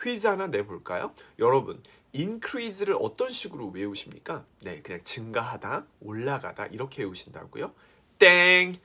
퀴즈 하나 내볼까요? 여러분, increase를 어떤 식으로 외우십니까? 네, 그냥 증가하다, 올라가다 이렇게 외우신다고요? 땡!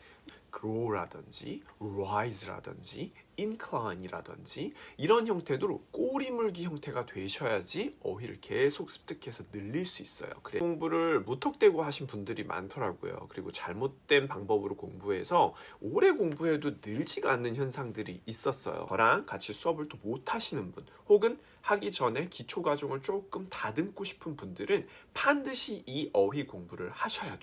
grow라든지 rise라든지 incline이라든지 이런 형태로 꼬리 물기 형태가 되셔야지 어휘를 계속 습득해서 늘릴 수 있어요. 그래 공부를 무턱대고 하신 분들이 많더라고요. 그리고 잘못된 방법으로 공부해서 오래 공부해도 늘지가 않는 현상들이 있었어요. 저랑 같이 수업을 또 못 하시는 분 혹은 하기 전에 기초 과정을 조금 다듬고 싶은 분들은 반드시 이 어휘 공부를 하셔야 돼요.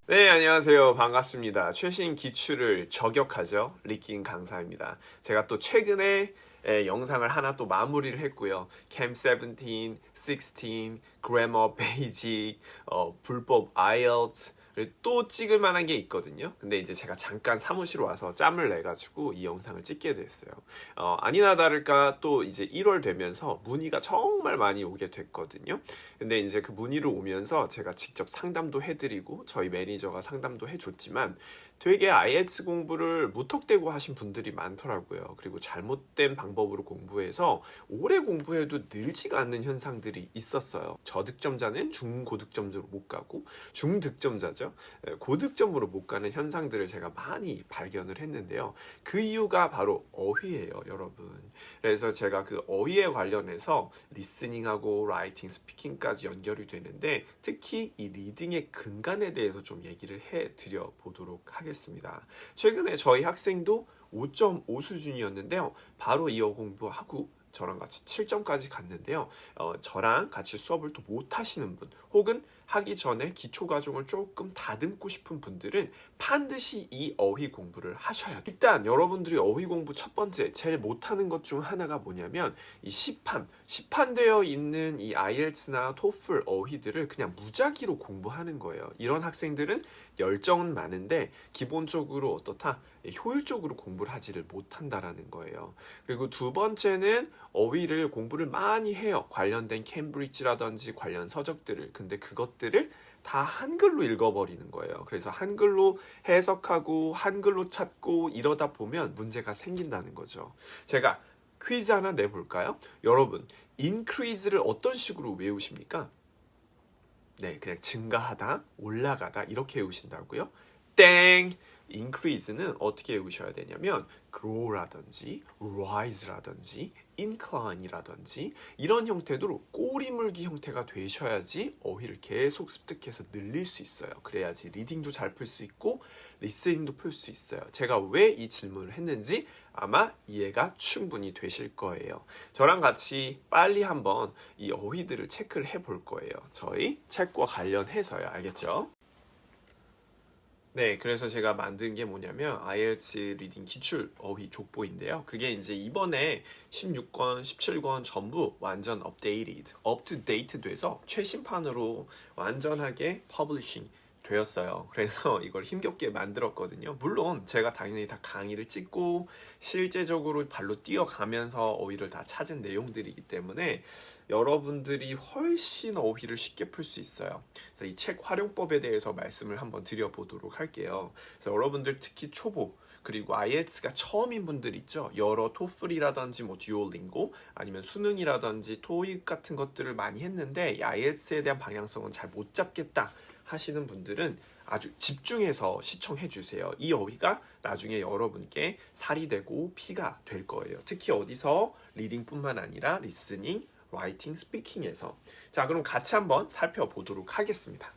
네, 안녕하세요. 반갑습니다. 최신 기출을 저격하죠. 리킹 강사입니다. 제가 또 최근에 영상을 하나 또 마무리를 했고요. Chem 17, 16, Grammar Basic, 불법 IELTS 또 찍을 만한 게 있거든요. 근데 이제 제가 잠깐 사무실 와서 짬을 내가지고 이 영상을 찍게 됐어요. 아니나 다를까 또 이제 1월 되면서 문의가 정말 많이 오게 됐거든요. 근데 이제 그 문의를 오면서 제가 직접 상담도 해드리고 저희 매니저가 상담도 해줬지만 되게 IELTS 공부를 무턱대고 하신 분들이 많더라고요. 그리고 잘못된 방법으로 공부해서 오래 공부해도 늘지가 않는 현상들이 있었어요. 저득점자는 중고득점으로 못 가고 중득점자죠. 고득점으로 못 가는 현상들을 제가 많이 발견을 했는데요. 그 이유가 바로 어휘예요, 여러분. 그래서 제가 그 어휘에 관련해서 리스닝하고 라이팅, 스피킹까지 연결이 되는데 특히 이 리딩의 근간에 대해서 좀 얘기를 해드려 보도록 하겠습니다. 최근에 저희 학생도 5.5 수준이었는데요. 바로 이어 공부하고 저랑 같이 7점까지 갔는데요. 저랑 같이 수업을 또 못 하시는 분 혹은 하기 전에 기초 과정을 조금 다듬고 싶은 분들은 반드시 이 어휘 공부를 하셔야 돼요. 일단 여러분들이 어휘 공부 첫 번째 제일 못하는 것 중 하나가 뭐냐면 이 시판되어 있는 이 IELTS나 TOEFL 어휘들을 그냥 무작위로 공부하는 거예요. 이런 학생들은 열정은 많은데 기본적으로 어떻다? 효율적으로 공부를 하지를 못한다라는 거예요. 그리고 두 번째는 어휘를 공부를 많이 해요. 관련된 캠브리지라든지 관련 서적들을. 근데 그것들을 다 한글로 읽어버리는 거예요. 그래서 한글로 해석하고 한글로 찾고 이러다 보면 문제가 생긴다는 거죠. 제가 퀴즈 하나 내볼까요? 여러분, increase를 어떤 식으로 외우십니까? 네, 그냥 증가하다, 올라가다 이렇게 외우신다고요? 땡! increase는 어떻게 외우셔야 되냐면 grow라든지 rise라든지 incline이라든지 이런 형태로 꼬리 물기 형태가 되셔야지 어휘를 계속 습득해서 늘릴 수 있어요. 그래야지 리딩도 잘 풀 수 있고 리스닝도 풀 수 있어요. 제가 왜 이 질문을 했는지 아마 이해가 충분히 되실 거예요. 저랑 같이 빨리 한번 이 어휘들을 체크를 해볼 거예요. 저희 책과 관련해서요. 알겠죠? 네, 그래서 제가 만든 게 뭐냐면 IELTS 리딩 기출 어휘 족보인데요. 그게 이제 이번에 16권, 17권 전부 완전 업데이티드, up to date 돼서 최신판으로 완전하게 퍼블리싱 되었어요. 그래서 이걸 힘겹게 만들었거든요. 물론 제가 당연히 다 강의를 찍고 실제적으로 발로 뛰어가면서 어휘를 다 찾은 내용들이기 때문에 여러분들이 훨씬 어휘를 쉽게 풀 수 있어요. 그래서 이 책 활용법에 대해서 말씀을 한번 드려보도록 할게요. 그래서 여러분들 특히 초보 그리고 IELTS가 처음인 분들 있죠. 여러 토플이라든지 뭐 듀오링고 아니면 수능이라든지 토익 같은 것들을 많이 했는데 이 IELTS에 대한 방향성은 잘 못 잡겠다 하시는 분들은 아주 집중해서 시청해 주세요. 이 어휘가 나중에 여러분께 살이 되고 피가 될 거예요. 특히 어디서 리딩뿐만 아니라 리스닝, 라이팅, 스피킹에서. 자, 그럼 같이 한번 살펴보도록 하겠습니다.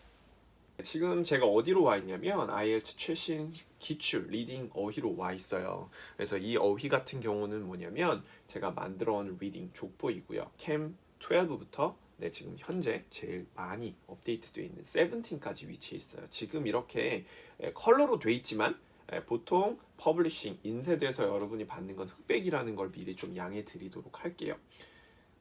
지금 제가 어디로 와 있냐면 IELTS 최신 기출 리딩 어휘로 와 있어요. 그래서 이 어휘 같은 경우는 뭐냐면 제가 만들어 온 리딩 족보이고요. 캠 12부터 네, 지금 현재 제일 많이 업데이트되어 있는 17까지 위치해 있어요. 지금 이렇게 컬러로 돼 있지만 보통 퍼블리싱 인쇄돼서 여러분이 받는 건 흑백이라는 걸 미리 좀 양해 드리도록 할게요.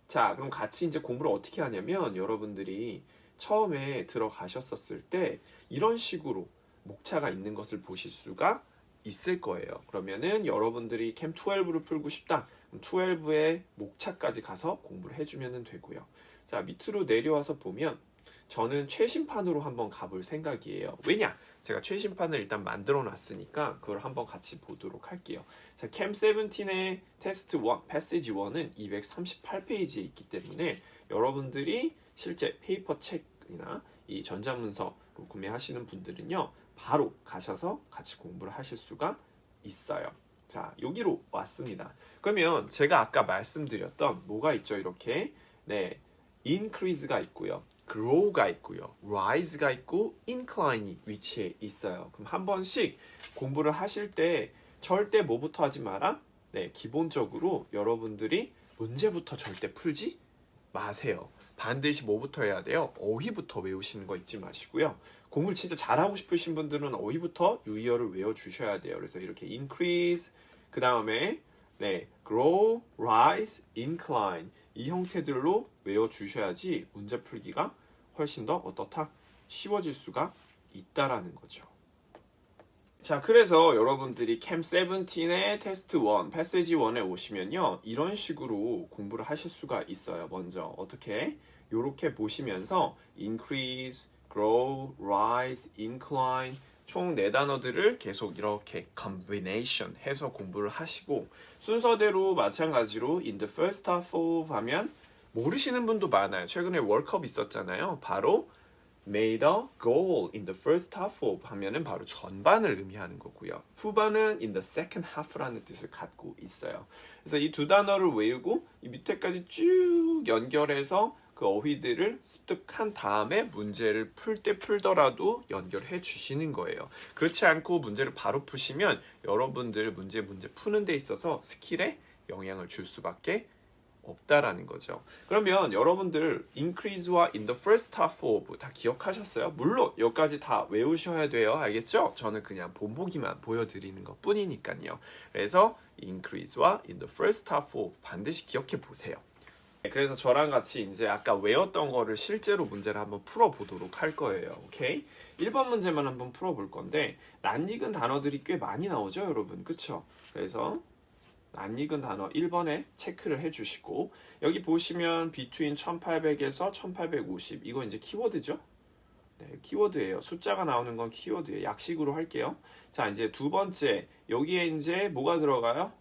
자, 그럼 같이 이제 공부를 어떻게 하냐면 여러분들이 처음에 들어가셨었을 때 이런 식으로 목차가 있는 것을 보실 수가 있을 거예요. 그러면은 여러분들이 캠 12를 풀고 싶다. 그럼 12의 목차까지 가서 공부를 해주면 되고요. 자, 밑으로 내려와서 보면 저는 최신판으로 한번 가볼 생각이에요. 왜냐? 제가 최신판을 일단 만들어 놨으니까 그걸 한번 같이 보도록 할게요. 자, 캠 17의 테스트 1, 패시지 1은 238페이지에 있기 때문에 여러분들이 실제 페이퍼 책이나 이 전자문서로 구매하시는 분들은요, 바로 가셔서 같이 공부를 하실 수가 있어요. 자, 여기로 왔습니다. 그러면 제가 아까 말씀드렸던 뭐가 있죠? 이렇게 네, increase가 있고요, grow가 있고요, rise가 있고 incline이 위치해 있어요. 그럼 한 번씩 공부를 하실 때 절대 뭐부터 하지 마라? 네, 기본적으로 여러분들이 문제부터 절대 풀지 마세요. 반드시 뭐부터 해야 돼요? 어휘부터 외우시는 거 잊지 마시고요. 공부를 진짜 잘하고 싶으신 분들은 어휘부터 유의어를 외워주셔야 돼요. 그래서 이렇게 increase, 그 다음에 네, grow, rise, incline 이 형태들로 외워주셔야지 문제 풀기가 훨씬 더 어떻다? 쉬워질 수가 있다라는 거죠. 자, 그래서 여러분들이 캠 17의 테스트 1, 패시지 1에 오시면요, 이런 식으로 공부를 하실 수가 있어요. 먼저 어떻게? 요렇게 보시면서 increase, grow, rise, incline 총 4단어들을 계속 이렇게 combination 해서 공부를 하시고, 순서대로 마찬가지로 in the first half of 하면 모르시는 분도 많아요. 최근에 월컵 있었잖아요. 바로 made a goal in the first half of 하면은 바로 전반을 의미하는 거고요. 후반은 in the second half라는 뜻을 갖고 있어요. 그래서 이 두 단어를 외우고 이 밑에까지 쭉 연결해서 그 어휘들을 습득한 다음에 문제를 풀 때 풀더라도 연결해 주시는 거예요. 그렇지 않고 문제를 바로 푸시면 여러분들 문제 푸는 데 있어서 스킬에 영향을 줄 수밖에 없다라는 거죠. 그러면 여러분들 increase와 in the first half of 다 기억하셨어요? 물론 여기까지 다 외우셔야 돼요. 알겠죠? 저는 그냥 본보기만 보여드리는 것 뿐이니까요. 그래서 increase와 in the first half of 반드시 기억해 보세요. 그래서 저랑 같이 이제 아까 외웠던 거를 실제로 문제를 한번 풀어보도록 할 거예요. 오케이? 1번 문제만 한번 풀어볼 건데 낯익은 단어들이 꽤 많이 나오죠, 여러분? 그쵸? 그래서 낯익은 단어 1번에 체크를 해주시고, 여기 보시면 between 1800에서 1850 이거 이제 키워드죠? 네, 키워드예요. 숫자가 나오는 건 키워드예요. 약식으로 할게요. 자, 이제 두 번째 여기에 이제 뭐가 들어가요?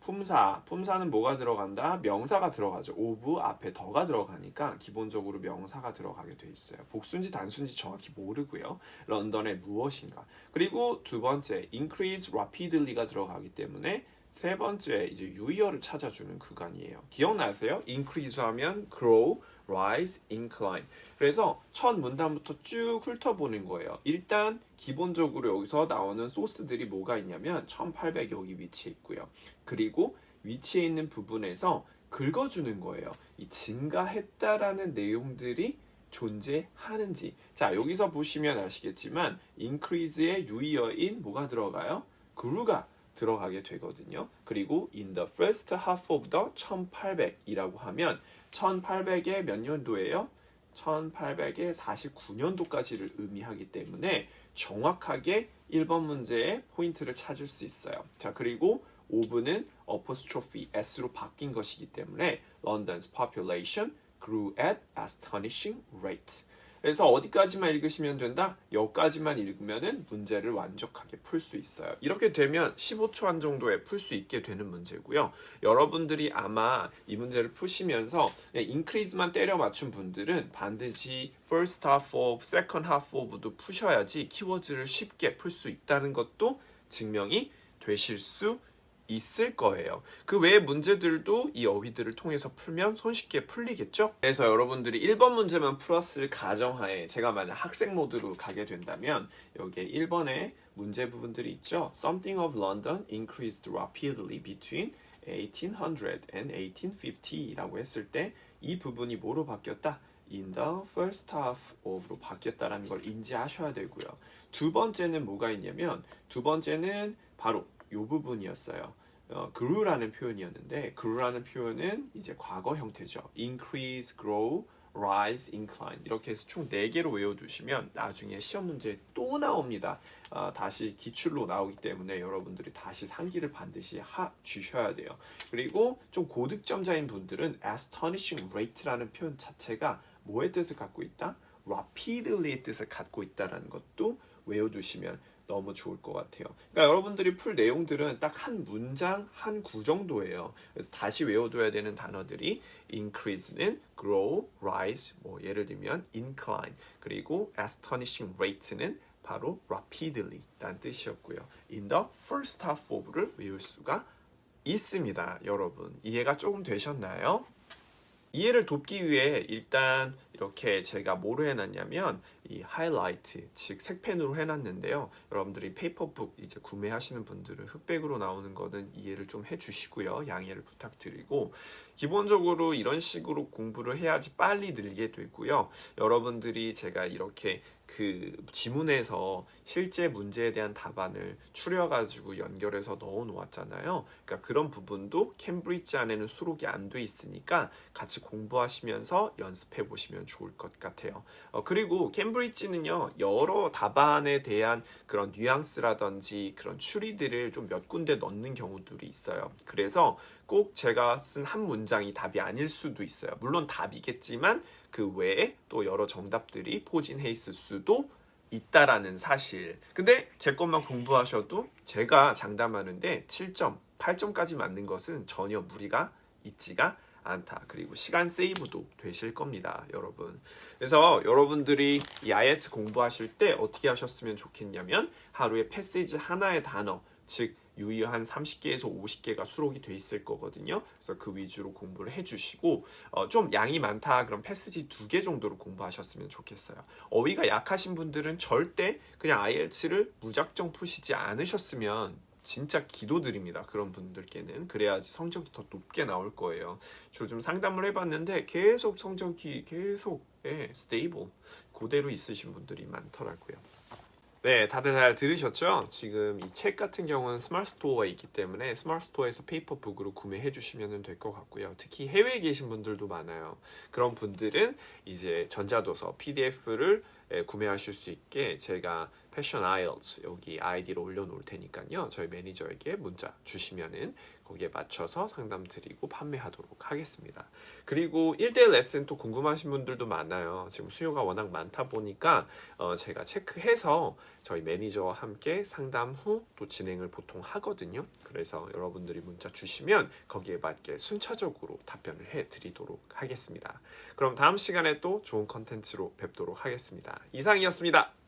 품사. 품사는 뭐가 들어간다? 명사가 들어가죠. of 앞에 더가 들어가니까 기본적으로 명사가 들어가게 돼 있어요. 복수인지 단수인지 정확히 모르고요. 런던의 무엇인가. 그리고 두 번째 increase rapidly가 들어가기 때문에 세 번째 이제 유의어를 찾아주는 구간이에요. 기억나세요? increase 하면 grow, rise, incline. 그래서 첫 문단부터 쭉 훑어보는 거예요. 일단 기본적으로 여기서 나오는 소스들이 뭐가 있냐면 1800 여기 위치에 있고요. 그리고 위치에 있는 부분에서 긁어주는 거예요. 이 증가했다라는 내용들이 존재하는지. 자, 여기서 보시면 아시겠지만 increase의 유의어인 뭐가 들어가요? grew가 들어가게 되거든요. 그리고 in the first half of the 1800이라고 하면 1800의 몇 년도예요? 1800의 49년도까지를 의미하기 때문에 정확하게 1번 문제의 포인트를 찾을 수 있어요. 자, 그리고 of는 apostrophe s로 바뀐 것이기 때문에 London's population grew at astonishing rate. 그래서 어디까지만 읽으시면 된다? 여기까지만 읽으면 문제를 완벽하게 풀 수 있어요. 이렇게 되면 15초 한 정도에 풀 수 있게 되는 문제고요. 여러분들이 아마 이 문제를 푸시면서 increase만 때려 맞춘 분들은 반드시 first half of, second half of도 푸셔야지 키워드를 쉽게 풀 수 있다는 것도 증명이 되실 수 있을 거예요. 그 외의 문제들도 이 어휘들을 통해서 풀면 손쉽게 풀리겠죠? 그래서 여러분들이 1번 문제만 풀었을 가정하에 제가 만약 학생 모드로 가게 된다면 여기에 1번에 문제 부분들이 있죠. Something of London increased rapidly between 1800 and 1850라고 했을 때 이 부분이 뭐로 바뀌었다? In the first half of로 바뀌었다라는 걸 인지하셔야 되고요. 두 번째는 뭐가 있냐면 두 번째는 바로 이 부분이었어요. grew라는 표현이었는데 grew라는 표현은 이제 과거 형태죠. increase, grow, rise, incline 이렇게 해서 총 4개로 외워두시면 나중에 시험 문제 또 나옵니다. 다시 기출로 나오기 때문에 여러분들이 다시 상기를 반드시 주셔야 돼요. 그리고 좀 고득점자인 분들은 astonishing rate라는 표현 자체가 뭐의 뜻을 갖고 있다? rapidly의 뜻을 갖고 있다는 것도 외워두시면 너무 좋을 것 같아요. 그러니까 여러분들이 풀 내용들은 딱 한 문장, 한 구 정도예요. 그래서 다시 외워둬야 되는 단어들이 increase는 grow, rise, 뭐 예를 들면 incline, 그리고 astonishing rate는 바로 rapidly 라는 뜻이었고요. in the first half of를 외울 수가 있습니다. 여러분 이해가 조금 되셨나요? 이해를 돕기 위해 일단 이렇게 제가 뭐로 해놨냐면 이 하이라이트, 즉 색펜으로 해놨는데요. 여러분들이 페이퍼북 이제 구매하시는 분들은 흑백으로 나오는 거는 이해를 좀 해주시고요. 양해를 부탁드리고 기본적으로 이런 식으로 공부를 해야지 빨리 늘게 되고요. 여러분들이 제가 이렇게 그 지문에서 실제 문제에 대한 답안을 추려가지고 연결해서 넣어 놓았잖아요. 그러니까 그런 부분도 캠브리지 안에는 수록이 안 돼 있으니까 같이 공부하시면서 연습해 보시면 좋을 것 같아요. 그리고 캠브리지는요, 여러 답안에 대한 그런 뉘앙스라든지 그런 추리들을 좀 몇 군데 넣는 경우들이 있어요. 그래서 꼭 제가 쓴 한 문장이 답이 아닐 수도 있어요. 물론 답이겠지만 그 외에 또 여러 정답들이 포진해 있을 수도 있다라는 사실. 근데 제 것만 공부하셔도 제가 장담하는데 7점, 8점까지 맞는 것은 전혀 무리가 있지가 않다. 그리고 시간 세이브도 되실 겁니다, 여러분. 그래서 여러분들이 이 IELTS 공부하실 때 어떻게 하셨으면 좋겠냐면 하루에 패시지 하나의 단어, 즉 유의한 30개에서 50개가 수록이 돼 있을 거거든요. 그래서 그 위주로 공부를 해주시고 좀 양이 많다 그럼 패시지 2개 정도로 공부하셨으면 좋겠어요. 어휘가 약하신 분들은 절대 그냥 IELTS를 무작정 푸시지 않으셨으면 진짜 기도드립니다. 그런 분들께는. 그래야지 성적이 더 높게 나올 거예요. 저 좀 상담을 해봤는데 계속 성적이 계속 스테이블 그대로 있으신 분들이 많더라고요. 네, 다들 잘 들으셨죠? 지금 이 책 같은 경우는 스마트 스토어가 있기 때문에 스마트 스토어에서 페이퍼북으로 구매해 주시면 될 것 같고요. 특히 해외에 계신 분들도 많아요. 그런 분들은 이제 전자도서 PDF를 구매하실 수 있게 제가 패션 아이엘츠 여기 아이디로 올려놓을 테니까요. 저희 매니저에게 문자 주시면은 거기에 맞춰서 상담 드리고 판매하도록 하겠습니다. 그리고 1대1 레슨 또 궁금하신 분들도 많아요. 지금 수요가 워낙 많다 보니까 제가 체크해서 저희 매니저와 함께 상담 후 또 진행을 보통 하거든요. 그래서 여러분들이 문자 주시면 거기에 맞게 순차적으로 답변을 해드리도록 하겠습니다. 그럼 다음 시간에 또 좋은 컨텐츠로 뵙도록 하겠습니다. 이상이었습니다.